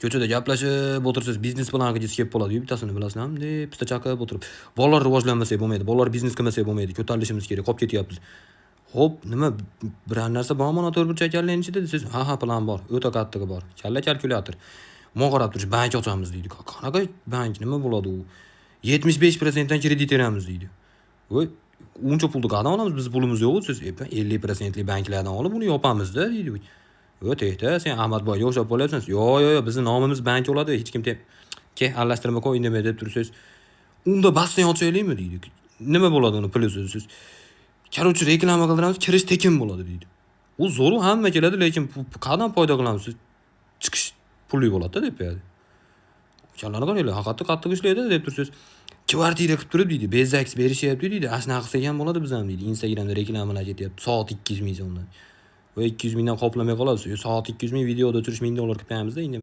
ko'chada gaplashib o'tirsangiz, biznes planiga kelib qoladi. Bittasini bilasizmi? Deb pista chaqib o'tirib. Bolalar rivojlanmasa bo'lmaydi. Bolalar biznes qilmasa bo'lmaydi. Ko'tarilishimiz kerak. Qolib ketyapmiz. Xo'p, nima biror narsa bormi mana to'rtburchaklarning ichida desiz? Ha, plan bor. O'ta kattaligi bor. Kalla kalkulyator. Men qarab turish, bank ochamiz deydi. Qanaqa bank, nima bo'ladi u? 75% dan kredit beramiz deydi. Voy, uncha pulni qayerdan olamiz? Biz pulimiz yo'q, siz 50% lik banklardan olib uni yopamiz-da deydi. O'tayda, sen Ahmadboyga o'xshab qolyapsan. Yo'q, bizning nomimiz bank bo'ladi, hech kim ke aralashtirma qo'ying demay deb tursiz. Unda basseyn ochaylikmi deydi. Nima bo'ladi uni plyusi siz? Korоче, reklama qildiramiz, kirish tekin bo'ladi deydi. U zo'r hamma keladi, lekin qanday foyda qilamiz siz? Chiqish pulli bo'ladi deb beradi. O'shalarni qaranglar, haqiqatda qattiq ishlaydi deb tursiz. Kvartira qilib turib deydi, bezaks berishyapti deydi. Ashuna qilsak ham bo'ladi biz ham deydi. Instagramda reklamalar ketyapti. Soat 200 ming so'mdan. Va 200 mingdan qoplamay qolasiz. Soat 200 ming videoda $3 ming qilib qo'yamizda endi.